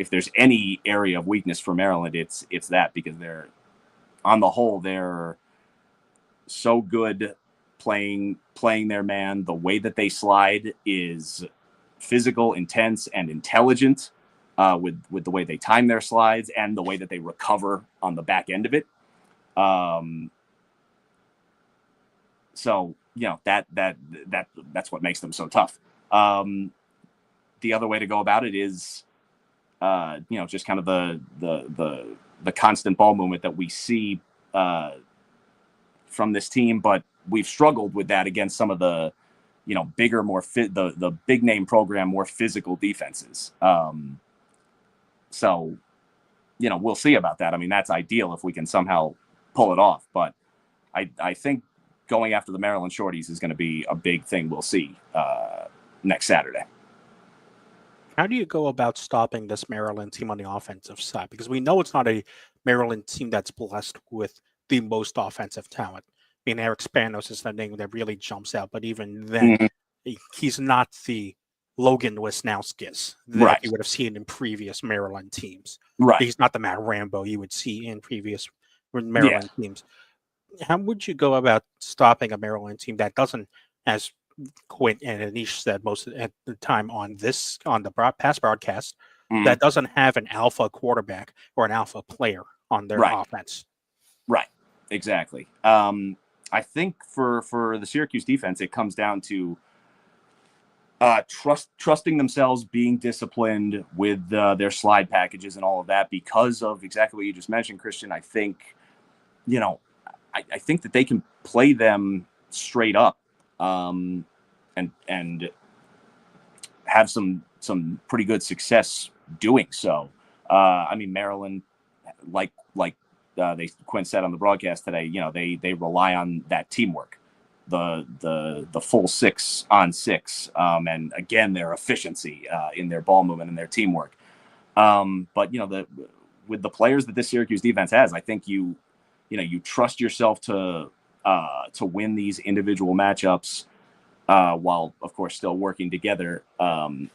there's any area of weakness for Maryland, it's that, because they're, on the whole, they're so good playing their man. The way that they slide is physical, intense, and intelligent, with the way they time their slides and the way that they recover on the back end of it. So, that's what makes them so tough. The other way to go about it is, just kind of the constant ball movement that we see from this team, but we've struggled with that against some of the, bigger, more fit, the big name program, more physical defenses. So, we'll see about that. I mean, that's ideal if we can somehow pull it off, but I think going after the Maryland shorties is going to be a big thing we'll see next Saturday. How do you go about stopping this Maryland team on the offensive side? Because we know it's not a Maryland team that's blessed with the most offensive talent. I mean, Eric Spanos is the name that really jumps out, but even then, he's not the Logan Wisnauskas that you would have seen in previous Maryland teams. Right. He's not the Matt Rambo you would see in previous Maryland teams. How would you go about stopping a Maryland team that doesn't, as Quint and Anish said most at the time on the past broadcast, that doesn't have an alpha quarterback or an alpha player on their offense? Right. Exactly. I think for the Syracuse defense, it comes down to trusting themselves, being disciplined with their slide packages and all of that, because of exactly what you just mentioned, Christian. I think, I think that they can play them straight up, and have some pretty good success doing so. I mean, Maryland, like Quinn said on the broadcast today, they rely on that teamwork, the full 6-on-6, and again, their efficiency in their ball movement and their teamwork. But with the players that this Syracuse defense has, I think you trust yourself to win these individual matchups, while of course still working together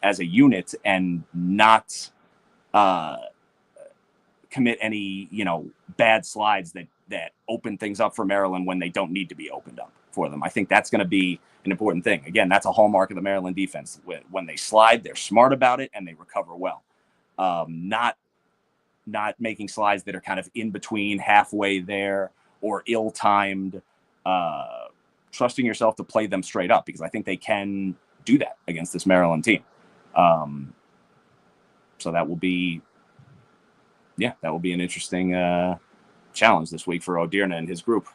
as a unit, and not commit any bad slides that open things up for Maryland when they don't need to be opened up for them. I think that's going to be an important thing. Again, that's a hallmark of the Maryland defense. When they slide, they're smart about it and they recover well. Not making slides that are kind of in between, halfway there, or ill-timed. Trusting yourself to play them straight up, because I think they can do that against this Maryland team. So that will be an interesting challenge this week for O'Dearna and his group.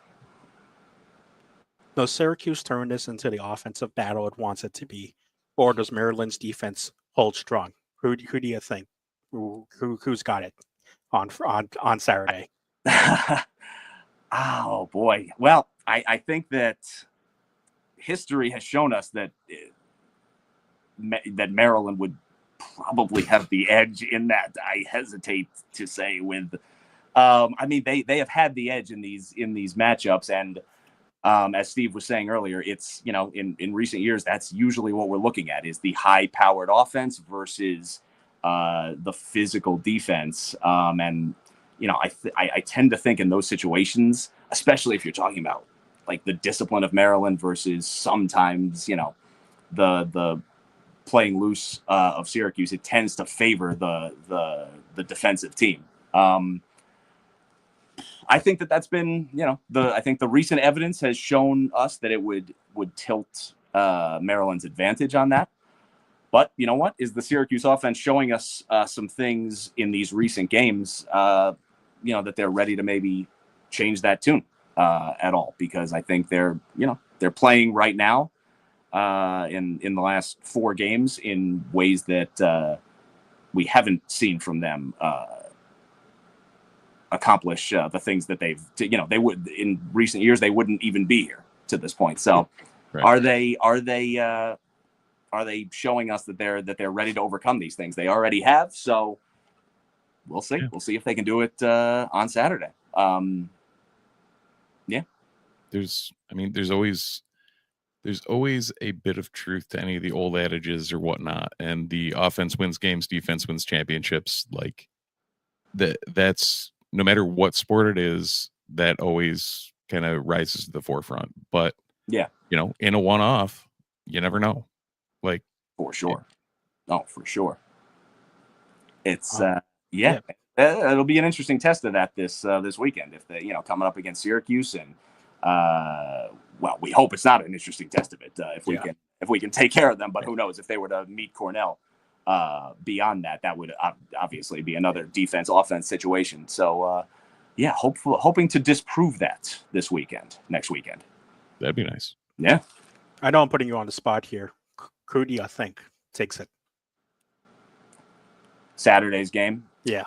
Does Syracuse turn this into the offensive battle it wants it to be, or does Maryland's defense hold strong? Who do you think? Who's got it on Saturday? Oh boy. Well, I think that history has shown us that Maryland would probably have the edge in that. I hesitate to say with, I mean, they have had the edge in these matchups, and as Steve was saying earlier, it's, in recent years, that's usually what we're looking at, is the high-powered offense versus the physical defense. And I tend to think in those situations, especially if you're talking about like the discipline of Maryland versus sometimes, the playing loose of Syracuse, it tends to favor the defensive team. I think that's been, I think the recent evidence has shown us that it would tilt Maryland's advantage on that. But you know what? Is the Syracuse offense showing us some things in these recent games, that they're ready to maybe change that tune at all? Because I think they're playing right now in the last 4 games in ways that we haven't seen from them accomplish the things that they would in recent years. They wouldn't even be here to this point. So right. Are they showing us that they're ready to overcome these things? They already have. So we'll see. Yeah. We'll see if they can do it on Saturday. Yeah. There's always, there's always a bit of truth to any of the old adages or whatnot, and the offense wins games, defense wins championships. Like that's no matter what sport it is, that always kind of rises to the forefront. But Yeah, in a one-off, you never know. Like for sure. Oh, for sure. It's yeah. It'll be an interesting test of that this weekend if they coming up against Syracuse, and well, we hope it's not an interesting test of it if we can take care of them, but who knows if they were to meet Cornell. Beyond that would obviously be another defense offense situation. So hoping to disprove that next weekend. That'd be nice. Yeah, I know I'm putting you on the spot here. Who do you think takes it? Saturday's game. Yeah.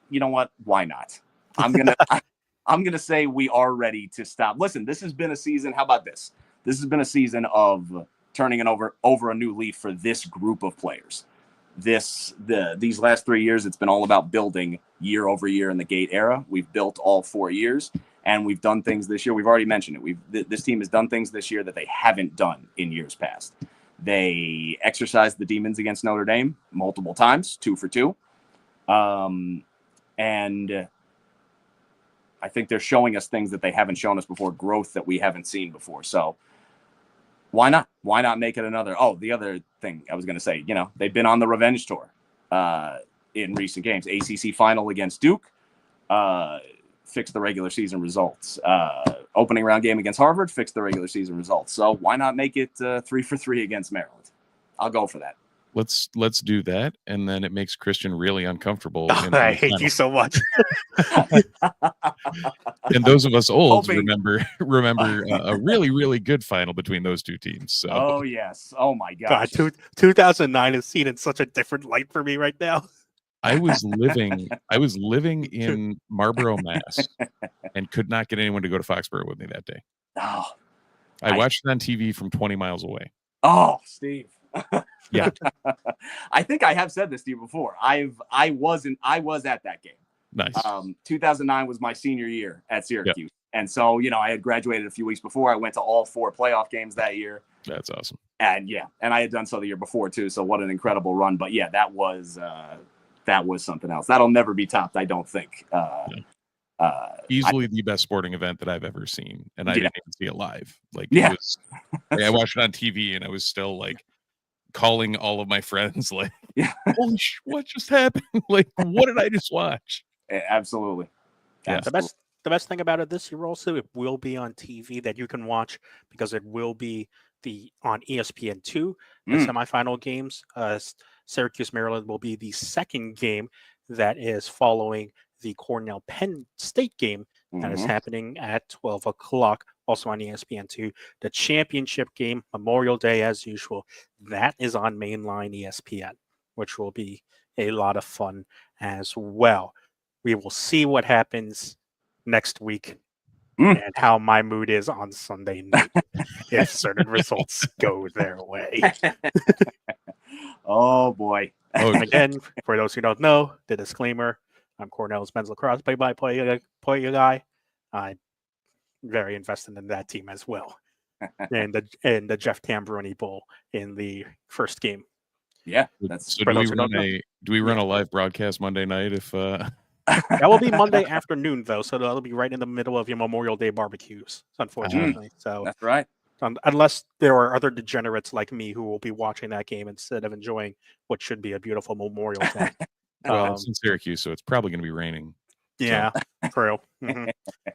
You know what? Why not? I'm gonna say we are ready to stop. Listen, this has been a season. How about this? This has been a season of turning over a new leaf for this group of players. These last 3 years, it's been all about building year over year in the Gate era. We've built all 4 years, and we've done things this year. We've already mentioned it. This team has done things this year that they haven't done in years past. They exercised the demons against Notre Dame multiple times, 2 for 2. And I think they're showing us things that they haven't shown us before, growth that we haven't seen before. So why not? Why not make it another? Oh, the other thing I was going to say, they've been on the revenge tour in recent games. ACC final against Duke, fixed the regular season results. Opening round game against Harvard, fixed the regular season results. So why not make it 3 for 3 against Maryland? I'll go for that. Let's do that, and then it makes Christian really uncomfortable. I hate you so much. And those of us old remember a really, really good final between those two teams. So. Oh yes! Oh my gosh! 2009 is seen in such a different light for me right now. I was living in Marlborough, Mass, and could not get anyone to go to Foxborough with me that day. Oh, I watched it on TV from 20 miles away. Oh, Steve. Yeah. I think I have said this to you before. I was at that game. Nice. 2009 was my senior year at Syracuse. Yep. And so, I had graduated a few weeks before. I went to all 4 playoff games that year. That's awesome. And I had done so the year before too. So what an incredible run. But yeah, that was something else. That'll never be topped, I don't think. Easily the best sporting event that I've ever seen. And I didn't even see it live. I watched it on TV and I was still like calling all of my friends like, holy what just happened? Like, what did I just watch? Absolutely. Yeah. The best thing about it this year also, it will be on TV that you can watch because it will be on ESPN2, the semifinal games. Syracuse, Maryland will be the second game that is following the Cornell Penn State game that is happening at 12 o'clock, also on ESPN2. The championship game, Memorial Day as usual, that is on mainline ESPN, which will be a lot of fun as well. We will see what happens next week and how my mood is on Sunday night if certain results go their way. Oh, boy. And again, for those who don't know, the disclaimer, I'm Cornell's men's lacrosse play-by-play guy. I'm very invested in that team as well. and the Jeff Tamburoni Bowl in the first game. Yeah. That's so do we run a live broadcast Monday night if That will be Monday afternoon though, so that'll be right in the middle of your Memorial Day barbecues, unfortunately. So that's right. Unless there are other degenerates like me who will be watching that game instead of enjoying what should be a beautiful Memorial Day. Well, it's in Syracuse, so it's probably going to be raining. Yeah, for real. Mm-hmm.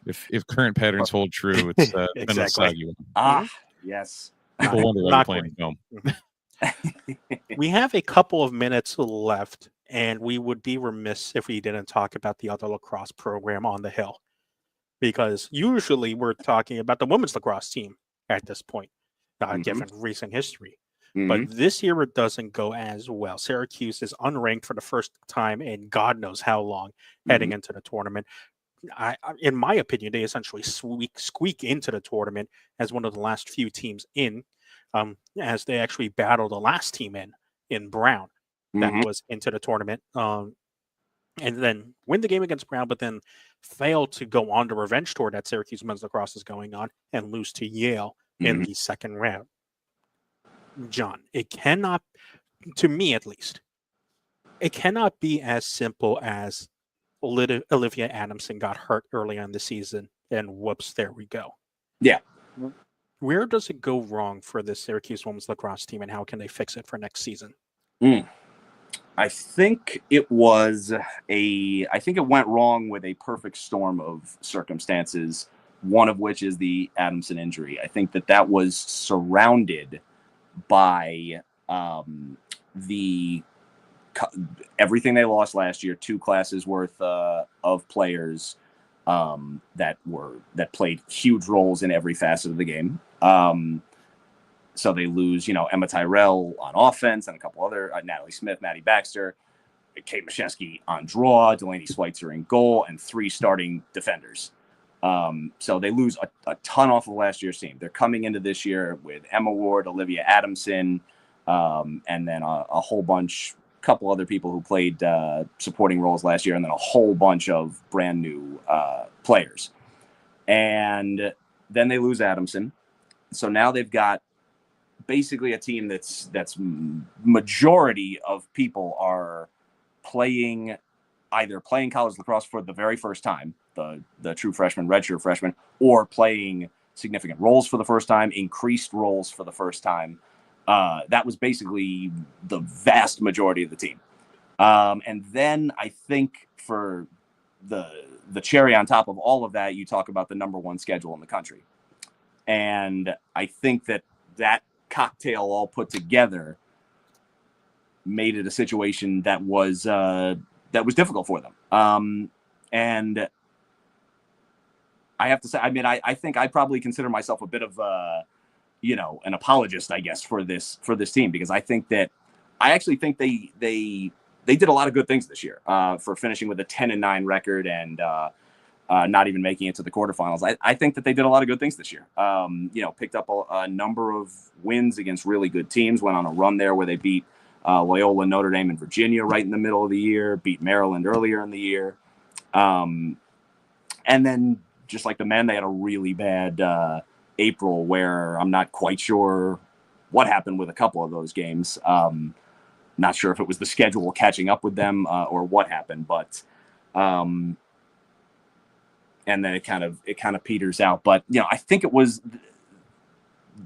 If current patterns hold true, it's been a soggy one. Yes. People wonder why we're playing film. We have a couple of minutes left, and we would be remiss if we didn't talk about the other lacrosse program on the Hill, because usually we're talking about the women's lacrosse team at this point, given recent history. But this year it doesn't go as well. Syracuse is unranked for the first time in God knows how long heading into the tournament. In my opinion, they essentially squeak into the tournament as one of the last few teams in, as they actually battled the last team in Brown that was into the tournament, and then win the game against Brown, but then fail to go on the revenge tour that Syracuse men's lacrosse is going on and lose to Yale in the second round. John, it cannot, to me at least, it cannot be as simple as Olivia Adamson got hurt early on the season and whoops, there we go. Yeah. Where does it go wrong for the Syracuse women's lacrosse team, and how can they fix it for next season? I think it went wrong with a perfect storm of circumstances, one of which is the Adamson injury. I think that was surrounded by everything they lost last year, 2 classes worth of players that played huge roles in every facet of the game. So they lose, Emma Tyrell on offense and a couple other, Natalie Smith, Maddie Baxter, Kate Mashesky on draw, Delaney Schweitzer in goal, and 3 starting defenders. So they lose a ton off of last year's team. They're coming into this year with Emma Ward, Olivia Adamson, and then a whole couple other people who played supporting roles last year, and then a whole bunch of brand new players. And then they lose Adamson. So now they've got basically a team that's majority of people are either playing college lacrosse for the very first time, the true freshman, redshirt freshman, or playing significant roles for the first time, increased roles for the first time. That was basically the vast majority of the team. And then I think for the cherry on top of all of that, you talk about the number 1 schedule in the country. And I think that cocktail all put together made it a situation that was difficult for them. And I have to say, I think I probably consider myself a bit of an apologist, I guess, for this team, because I actually think they did a lot of good things this year for finishing with a 10-9 record and not even making it to the quarterfinals. I think that they did a lot of good things this year. Picked up a number of wins against really good teams, went on a run there where they beat Loyola, Notre Dame, and Virginia right in the middle of the year, beat Maryland earlier in the year. And then just like the men, they had a really bad April where I'm not quite sure what happened with a couple of those games. Not sure if it was the schedule catching up with them or what happened, but and then it kind of peters out. But I think it was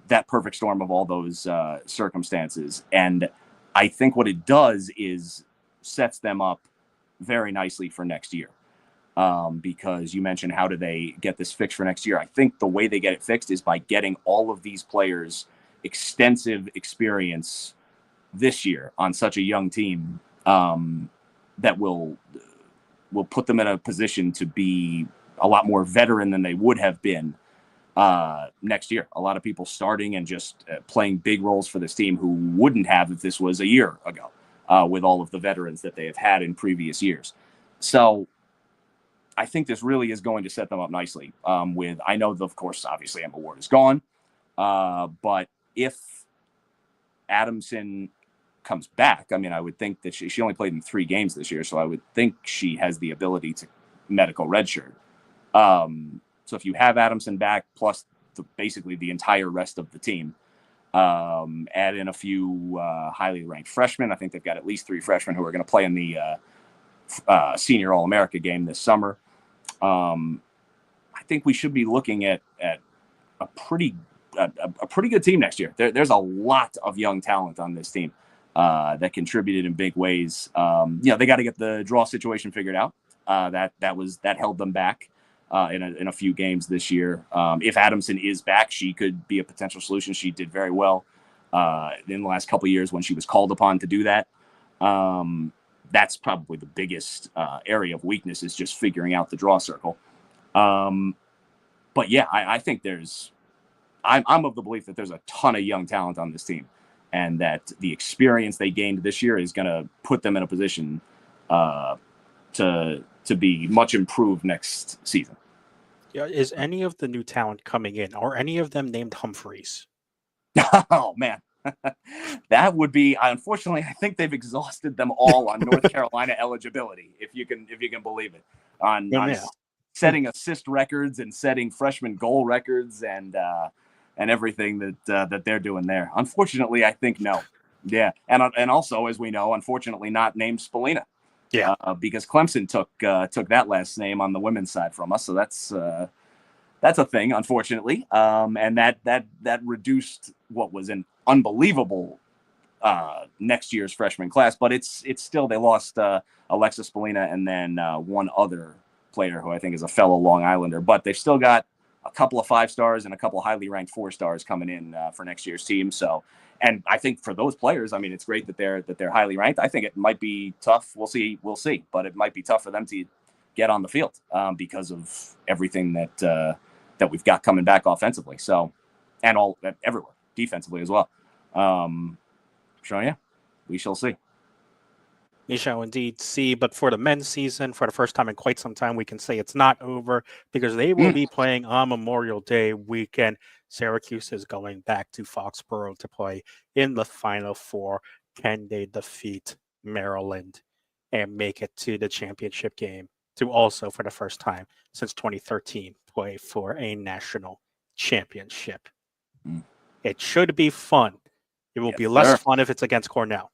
that perfect storm of all those circumstances, and I think what it does is sets them up very nicely for next year. Because you mentioned how do they get this fixed for next year? I think the way they get it fixed is by getting all of these players extensive experience this year on such a young team that will put them in a position to be a lot more veteran than they would have been next year. A lot of people starting and just playing big roles for this team who wouldn't have if this was a year ago with all of the veterans that they have had in previous years. So I think this really is going to set them up nicely I know, of course, obviously Emma Ward is gone. But if Adamson comes back, I would think that she only played in 3 games this year. So I would think she has the ability to medical redshirt. So if you have Adamson back, plus basically the entire rest of the team, add in a few highly ranked freshmen. I think they've got at least 3 freshmen who are going to play in the senior All-America game this summer. I think we should be looking at a pretty good team next year. There's a lot of young talent on this team that contributed in big ways. They got to get the draw situation figured out. That held them back in a few games this year. If Adamson is back, she could be a potential solution. She did very well in the last couple of years when she was called upon to do that. That's probably the biggest area of weakness, is just figuring out the draw circle. But yeah, I think I'm of the belief that there's a ton of young talent on this team, and that the experience they gained this year is going to put them in a position to be much improved next season. Yeah, is any of the new talent coming in, or any of them named Humphreys? Oh man, that would be. Unfortunately, I think they've exhausted them all on North Carolina eligibility, if you can believe it, on setting assist records and setting freshman goal records and and everything that they're doing there. Unfortunately, I think no. Yeah, and also, as we know, unfortunately, not named Spallina. Yeah, because Clemson took that last name on the women's side from us, so that's a thing, unfortunately. And that reduced what was an unbelievable next year's freshman class, but it's still, they lost Alexis Spallina and then one other player who I think is a fellow Long Islander, but they've still got a couple of 5-stars and a couple of highly ranked 4-stars coming in for next year's team. So, and I think for those players, I mean, it's great that they're highly ranked. I think it might be tough. We'll see, but it might be tough for them to get on the field because of everything that we've got coming back offensively. So, and all everywhere defensively as well. So yeah, we shall see. we shall indeed see. But for the men's season, for the first time in quite some time, we can say it's not over because they will be playing on Memorial Day weekend. Syracuse is going back to Foxborough to play in the Final Four. Can they defeat Maryland and make it to the championship game to also, for the first time since 2013, play for a national championship? It should be fun. It will be less fun if it's against Cornell.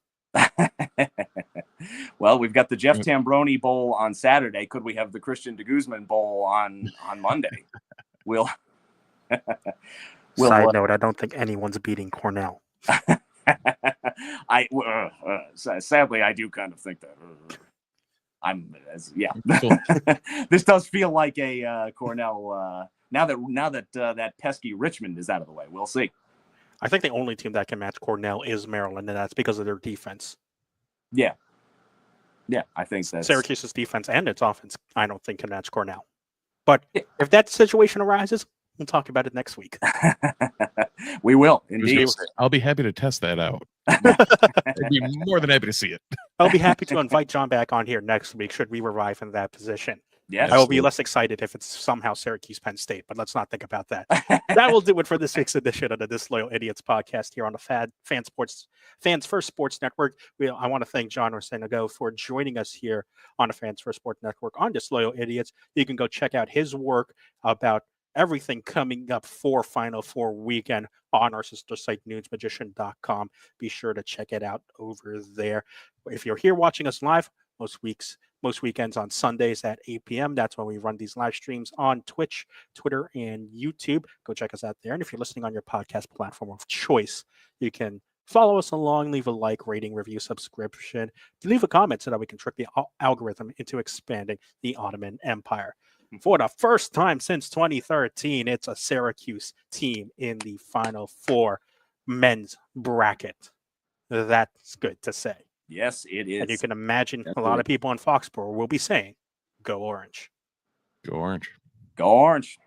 Well, we've got the Jeff Tambroni Bowl on Saturday. Could we have the Christian de Guzman Bowl on Monday? We'll Side note, I don't think anyone's beating Cornell. Sadly, I do kind of think that. This does feel like a Cornell. Now that that pesky Richmond is out of the way, we'll see. I think the only team that can match Cornell is Maryland, and that's because of their defense. Yeah, I think that Syracuse's defense and its offense, I don't think, can match Cornell. But if that situation arises, we'll talk about it next week. We will, indeed. I'll be happy to test that out. I'd be more than happy to see it. I'll be happy to invite John back on here next week should we arrive in that position. Yes. I will be less excited if it's somehow Syracuse Penn State, but let's not think about that. That will do it for this week's edition of the Disloyal Idiots podcast here on the Fans First Sports Network. I want to thank John Arsenago for joining us here on the Fans First Sports Network on Disloyal Idiots. You can go check out his work about everything coming up for Final Four weekend on our sister site, nunesmagician.com. Be sure to check it out over there. If you're here watching us live, most weekends on Sundays at 8 p.m. That's when we run these live streams on Twitch, Twitter, and YouTube. Go check us out there. And if you're listening on your podcast platform of choice, you can follow us along, leave a like, rating, review, subscription, leave a comment so that we can trick the algorithm into expanding the Ottoman Empire. For the first time since 2013, it's a Syracuse team in the Final Four men's bracket. That's good to say. Yes, it is. And you can imagine a lot of people in Foxborough will be saying, "Go Orange." Go Orange. Go Orange.